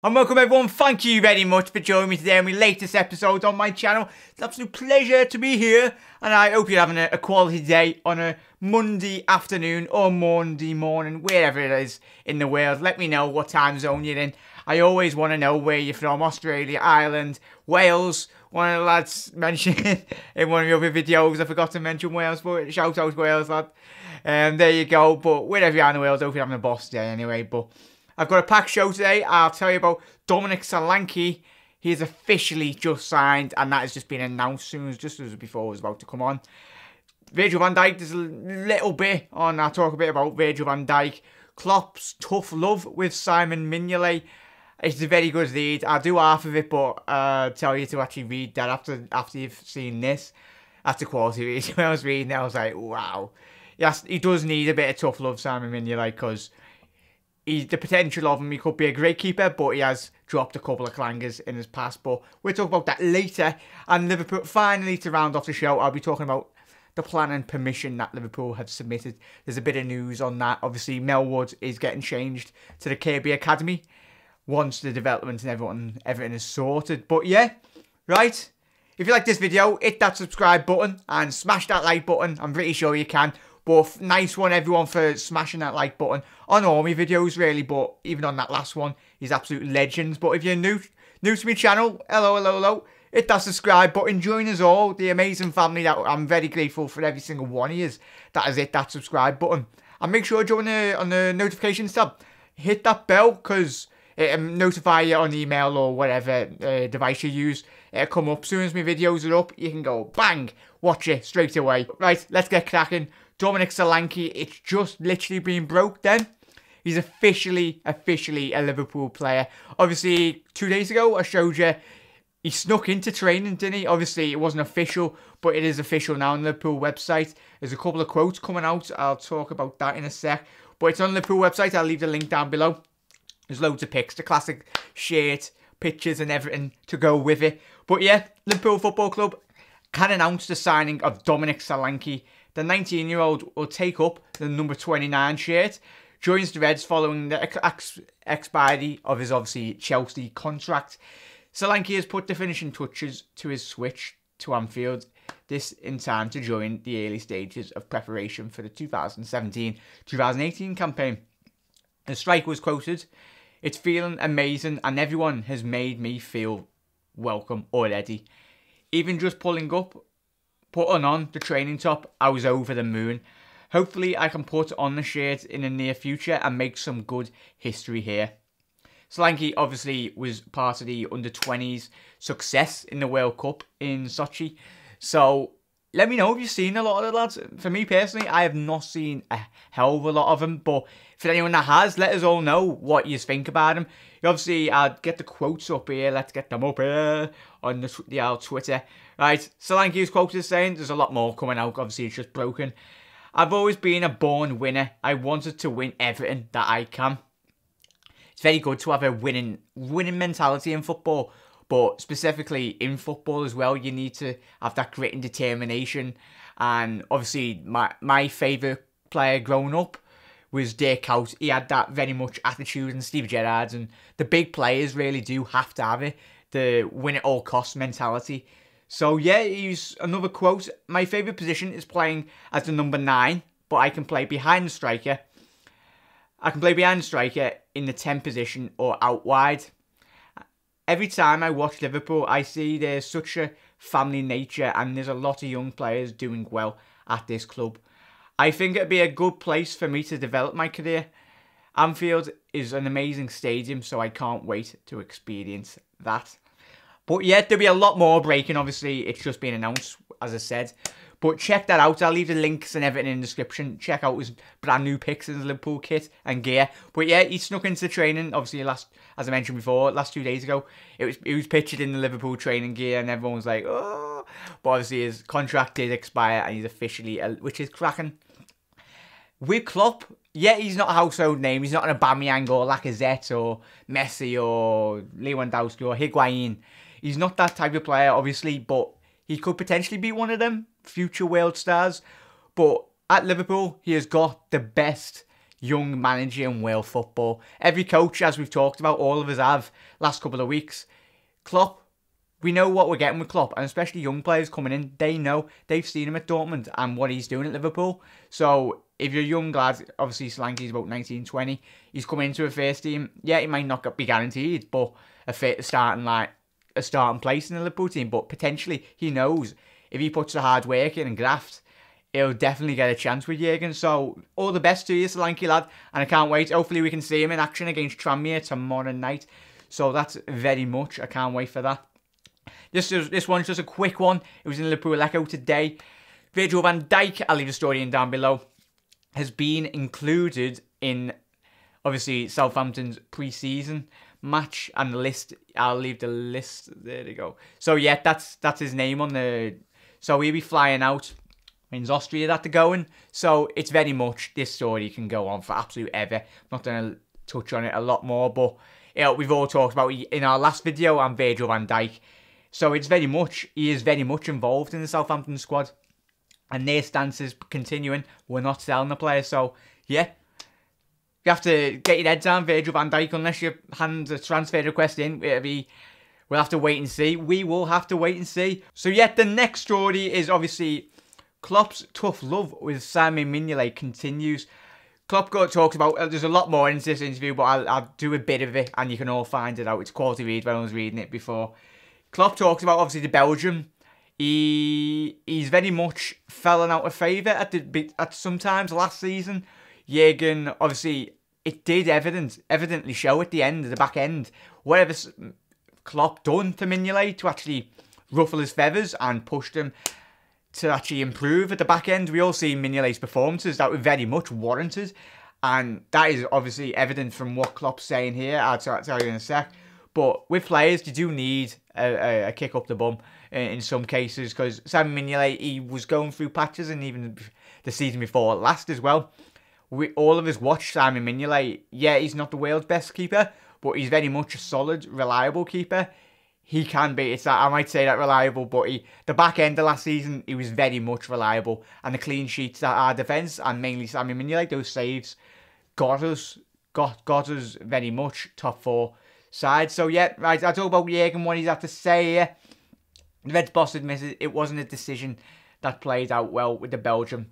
And welcome everyone, thank you very much for joining me today on my latest episode on my channel. It's an absolute pleasure to be here, and I hope you're having a quality day on a Monday afternoon or Monday morning, wherever it is in the world. Let me know what time zone you're in. I always want to know where you're from: Australia, Ireland, Wales. One of the lads mentioned in one of the other videos, I forgot to mention Wales, but shout out Wales, lad. There you go, but wherever you are in the world, I hope you're having a boss day anyway, but I've got a packed show today. I'll tell you about Dominic Solanke. He is officially just signed, and that has just been announced just as before I was about to come on. Virgil van Dijk, there's a little bit on. I'll talk a bit about Virgil van Dijk. Klopp's tough love with Simon Mignolet. It's a very good read. I'll do half of it, but I'll tell you to actually read that after you've seen this. That's a quality read. When I was reading it, I was like, wow. Yes, he does need a bit of tough love, Simon Mignolet, because the potential of him, he could be a great keeper, but he has dropped a couple of clangers in his past. But we'll talk about that later. And Liverpool, finally, to round off the show, I'll be talking about the plan and permission that Liverpool have submitted. There's a bit of news on that. Obviously, Melwood is getting changed to the KB Academy once the development and everything is sorted. But yeah, right. If you like this video, hit that subscribe button and smash that like button. I'm pretty sure you can. But nice one, everyone, for smashing that like button on all my videos, really. But even on that last one, he's absolute legends. But if you're new to my channel, hello, hit that subscribe button. Join us all, the amazing family that I'm very grateful for every single one of you that has hit that subscribe button. And make sure to join on the notifications tab. Hit that bell, because it'll notify you on email or whatever device you use. It'll come up. As soon as my videos are up, you can go bang, watch it straight away. Right, let's get cracking. Dominic Solanke, it's just literally been broke then. He's officially a Liverpool player. Obviously, 2 days ago, I showed you he snuck into training, didn't he? Obviously, it wasn't official, but it is official now on the Liverpool website. There's a couple of quotes coming out. I'll talk about that in a sec. But it's on the Liverpool website. I'll leave the link down below. There's loads of pics, the classic shirt, pictures and everything to go with it. But yeah, Liverpool Football Club can announce the signing of Dominic Solanke. The 19-year-old will take up the number 29 shirt, joins the Reds following the expiry of his, obviously, Chelsea contract. Solanke has put the finishing touches to his switch to Anfield, this in time to join the early stages of preparation for the 2017-2018 campaign. The striker was quoted, "It's feeling amazing and everyone has made me feel welcome already. Even just putting on the training top, I was over the moon. Hopefully I can put on the shirt in the near future and make some good history here." Solanke obviously was part of the under-20s success in the World Cup in Sochi. So let me know if you've seen a lot of the lads. For me personally, I have not seen a hell of a lot of them. But for anyone that has, let us all know what you think about him. Obviously, I'll get the quotes up here. Let's get them up here on the old Twitter. Right, Solanke is quoted as saying, there's a lot more coming out. Obviously, it's just broken. "I've always been a born winner. I wanted to win everything that I can." It's very good to have a winning mentality in football. But specifically in football as well, you need to have that grit and determination. And obviously, my favourite player growing up was Dirk Kuyt. He had that very much attitude, and Steve Gerrard. And the big players really do have to have it. The win at all costs mentality. So yeah, he's another quote. "My favourite position is playing as the number 9, but I can play behind the striker. I can play behind the striker in the 10 position or out wide. Every time I watch Liverpool, I see there's such a family nature and there's a lot of young players doing well at this club. I think it'd be a good place for me to develop my career. Anfield is an amazing stadium, so I can't wait to experience that." But yeah, there'll be a lot more breaking. Obviously, it's just been announced, as I said. But check that out. I'll leave the links and everything in the description. Check out his brand new pics in his Liverpool kit and gear. But yeah, he snuck into training. Obviously, as I mentioned before, last 2 days ago, he was pictured in the Liverpool training gear, and everyone was like, oh. But obviously, his contract did expire, and he's officially, which is cracking. With Klopp, yeah, he's not a household name. He's not an Aubameyang or Lacazette or Messi or Lewandowski or Higuain. He's not that type of player, obviously, but he could potentially be one of them future world stars. But at Liverpool, he has got the best young manager in world football. Every coach, as we've talked about, all of us have last couple of weeks. Klopp, we know what we're getting with Klopp, and especially young players coming in, they know, they've seen him at Dortmund and what he's doing at Liverpool. So if you're a young lad, obviously Solanke's about 19, 20, he's coming into a first team. Yeah, he might not be guaranteed, but a starting place in the Liverpool team. But potentially, he knows if he puts the hard work in and graft, he'll definitely get a chance with Jurgen. So all the best to you, Solanke lad, and I can't wait. Hopefully we can see him in action against Tranmere tomorrow night. So that's very much, I can't wait for that. This one's just a quick one. It was in Liverpool Echo today. Virgil van Dijk, I'll leave the story in down below, has been included in, obviously, Southampton's pre-season match, and the list, I'll leave the list, there we go. So yeah, that's his name on the, so he'll be flying out. Means Austria that they're going. So it's very much, this story can go on for absolute ever. I'm not going to touch on it a lot more, but you know, we've all talked about in our last video on Virgil van Dijk. So it's very much, he is very much involved in the Southampton squad. And their stance is continuing. We're not selling the player. So, yeah. You have to get your head down, Virgil van Dijk, unless you hand a transfer request in. We'll have to wait and see. We will have to wait and see. So, yeah, the next story is obviously Klopp's tough love with Simon Mignolet continues. Klopp talks about, there's a lot more in this interview, but I'll do a bit of it and you can all find it out. It's quality read when I was reading it before. Klopp talks about, obviously, the Belgium. He's very much fallen out of favour at sometimes last season. Jurgen, obviously, it did evidently show at the end, at the back end, whatever Klopp done to Mignolet to actually ruffle his feathers and pushed him to actually improve at the back end. We all see Mignolet's performances that were very much warranted, and that is obviously evident from what Klopp's saying here. I'll tell you in a sec. But with players, you do need a kick up the bum in some cases, because Simon Mignolet, he was going through patches, and even the season before last as well. All of us watched Simon Mignolet. Yeah, he's not the world's best keeper, but he's very much a solid, reliable keeper. He can be. It's that, I might say that reliable, but the back end of last season, he was very much reliable. And the clean sheets that our defence, and mainly Simon Mignolet, those saves, got us very much top four side. So yeah, right, I talk about Jurgen, what he's had to say here. The Reds boss admitted it wasn't a decision that played out well with the Belgium.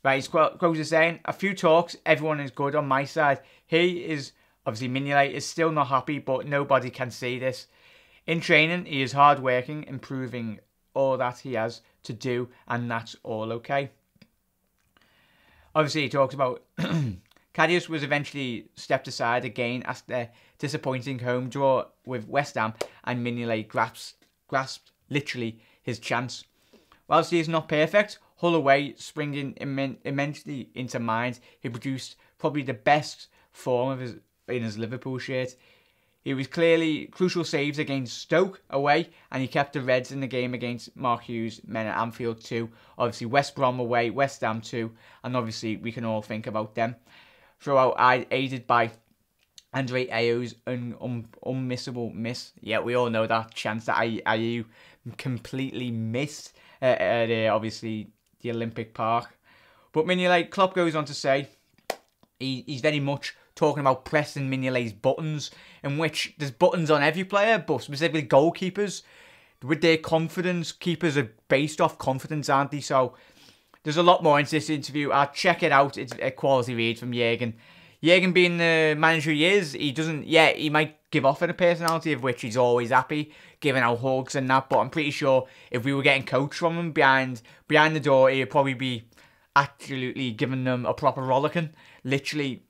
Right, his quote is saying, a few talks, everyone is good on my side. He is, obviously Mignolet is still not happy, but nobody can see this. In training, he is hard working, improving all that he has to do, and that's all okay. Obviously, he talks about Karius was eventually stepped aside again after their disappointing home draw with West Ham, and Mignolet grasped literally his chance. Whilst he is not perfect, Hull away springing immensely into mind, he produced probably the best form of in his Liverpool shirt. He was clearly crucial saves against Stoke away, and he kept the Reds in the game against Mark Hughes' men at Anfield too. Obviously West Brom away, West Ham too, and obviously we can all think about them. Throughout, aided by Andre Ayeo's unmissable miss. Yeah, we all know that chance that Ayew completely missed at obviously the Olympic Park. But Mignolet, Klopp goes on to say he's very much talking about pressing Mignolet's buttons, in which there's buttons on every player, but specifically goalkeepers. With their confidence, keepers are based off confidence, aren't they? So there's a lot more into this interview. I'll check it out. It's a quality read from Jurgen. Jurgen being the manager he is, he might give off in a personality of which he's always happy, giving out hugs and that, but I'm pretty sure if we were getting coached from him behind the door, he'd probably be absolutely giving them a proper rollicking, literally.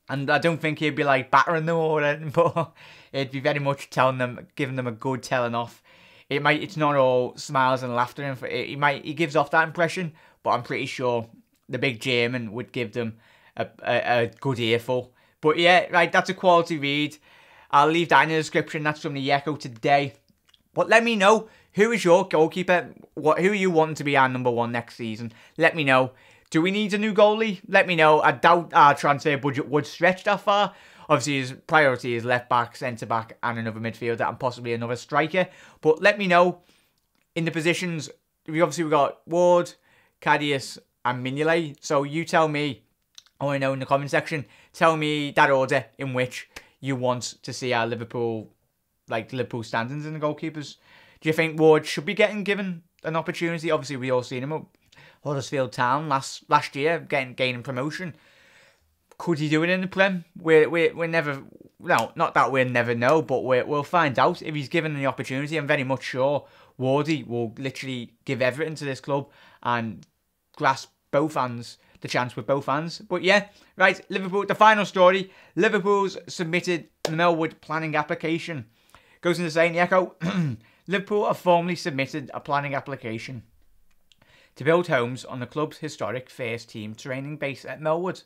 And I don't think he'd be like battering them or anything, but it'd be very much giving them a good telling off. It's not all smiles and laughter. He gives off that impression, but I'm pretty sure the big German would give them a good earful. But yeah, right, that's a quality read. I'll leave that in the description. That's from the Echo today. But let me know, who is your goalkeeper? Who are you wanting to be our #1 next season? Let me know. Do we need a new goalie? Let me know. I doubt our transfer budget would stretch that far. Obviously, his priority is left back, centre back, and another midfielder, and possibly another striker. But let me know in the positions. We've got Ward, Karius, and Mignolet. So you tell me, I want to know in the comment section. Tell me that order in which you want to see our Liverpool standings in the goalkeepers. Do you think Ward should be given an opportunity? Obviously, we all seen him at Huddersfield Town last year, gaining promotion. Could he do it in the Prem? We're never, no, not that we'll never know, but we'll find out if he's given the opportunity. I'm very much sure Wardy will literally give everything to this club and grasp the chance with both hands. But yeah, right, Liverpool, the final story. Liverpool's submitted the Melwood planning application. Goes into saying, the Echo, Liverpool have formally submitted a planning application to build homes on the club's historic first team training base at Melwood.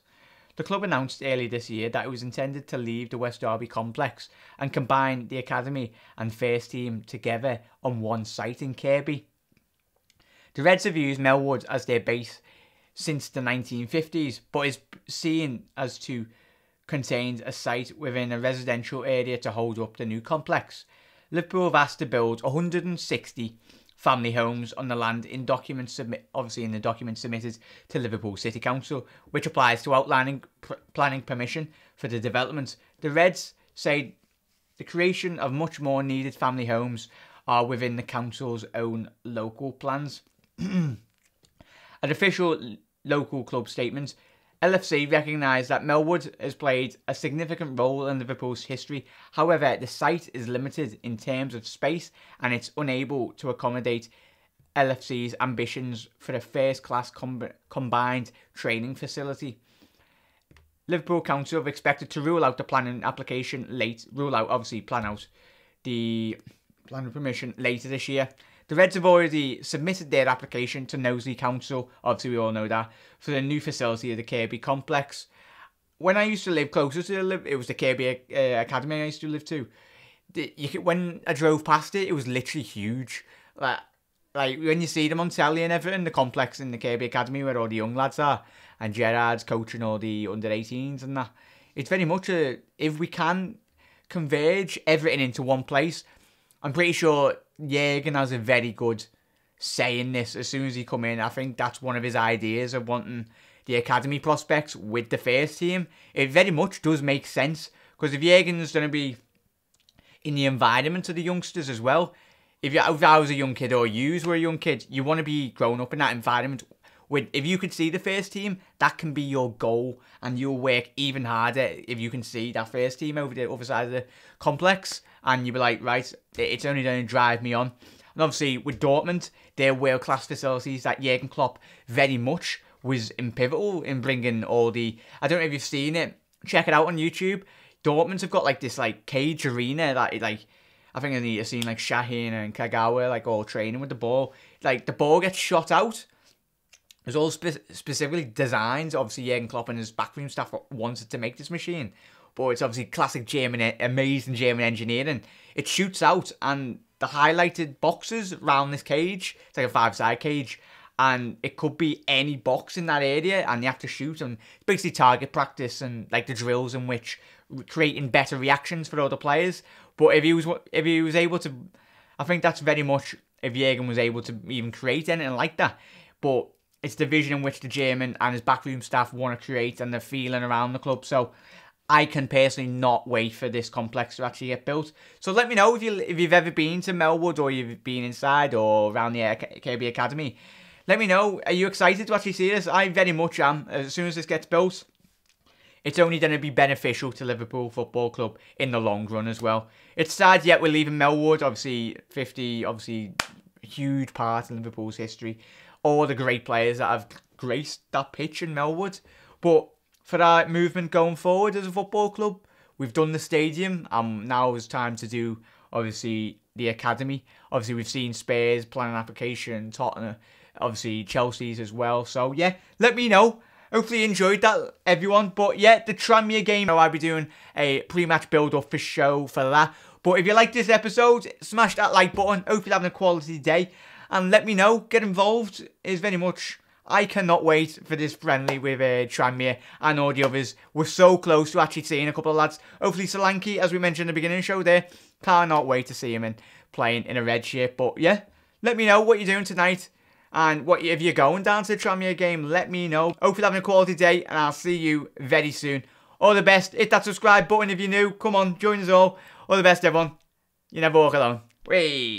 The club announced earlier this year that it was intended to leave the West Derby complex and combine the academy and first team together on one site in Kirkby. The Reds have used Melwood as their base since the 1950s, but is seen as to contain a site within a residential area to hold up the new complex. Liverpool have asked to build 160 family homes on the land in documents submitted to Liverpool City Council, which applies to outlining planning permission for the development. The Reds say the creation of much more needed family homes are within the council's own local plans. An official local club statement, LFC recognise that Melwood has played a significant role in Liverpool's history. However, the site is limited in terms of space and it's unable to accommodate LFC's ambitions for a first-class combined training facility. Liverpool Council have expected to rule out the planning application plan out the planning permission later this year. The Reds have already submitted their application to Knowsley Council, obviously we all know that, for the new facility of the Kirkby complex. When I used to live closer to it was the Kirkby Academy I used to live to. When I drove past it, it was literally huge. Like when you see them on telly and everything, the complex in the Kirkby Academy where all the young lads are, and Gerrard's coaching all the under-18s and that. It's very much if we can converge everything into one place, I'm pretty sure Jürgen has a very good say in this. As soon as he come in, I think that's one of his ideas of wanting the academy prospects with the first team. It very much does make sense, because if Jürgen's going to be in the environment of the youngsters as well, if I was a young kid or you were a young kid, you want to be growing up in that environment. If you could see the first team, that can be your goal, and you'll work even harder if you can see that first team over the other side of the complex, and you'll be like, right, it's only going to drive me on. And obviously with Dortmund, their world-class facilities that Jurgen Klopp very much was pivotal in bringing all the, I don't know if you've seen it, check it out on YouTube. Dortmund have got this cage arena that I think I've seen Shaheen and Kagawa all training with the ball. The ball gets shot out. There's all specifically designed. Obviously, Jurgen Klopp and his backroom staff wanted to make this machine. But it's obviously classic amazing German engineering. It shoots out, and the highlighted boxes around this cage, it's like a 5-side cage, and it could be any box in that area, and you have to shoot, and it's basically target practice and the drills in which creating better reactions for other players. But if he was able to, I think that's very much if Jurgen was able to even create anything like that. But it's the vision in which the German and his backroom staff want to create, and the feeling around the club. So I can personally not wait for this complex to actually get built. So let me know if you've ever been to Melwood, or you've been inside or around the Kirkby Academy. Let me know. Are you excited to actually see this? I very much am. As soon as this gets built, it's only going to be beneficial to Liverpool Football Club in the long run as well. It's sad yet we're leaving Melwood. Obviously, huge part of Liverpool's history. All the great players that have graced that pitch in Melwood. But for our movement going forward as a football club, we've done the stadium. Now it's time to do, obviously, the academy. Obviously, we've seen Spurs plan an application, Tottenham, obviously Chelsea's as well. So, yeah, let me know. Hopefully you enjoyed that, everyone. But, yeah, the Tranmere game, I'll be doing a pre-match build-up for show for that. But if you like this episode, smash that like button. Hope you're having a quality day. And let me know. Get involved. Is very much. I cannot wait for this friendly with Tranmere and all the others. We're so close to actually seeing a couple of lads. Hopefully Solanke, as we mentioned in the beginning of the show there. Cannot wait to see him playing in a red shirt. But yeah, let me know what you're doing tonight. And if you're going down to the Tranmere game, let me know. Hope you're having a quality day, and I'll see you very soon. All the best. Hit that subscribe button if you're new. Come on, join us all. All the best, everyone. You never walk alone. Whee!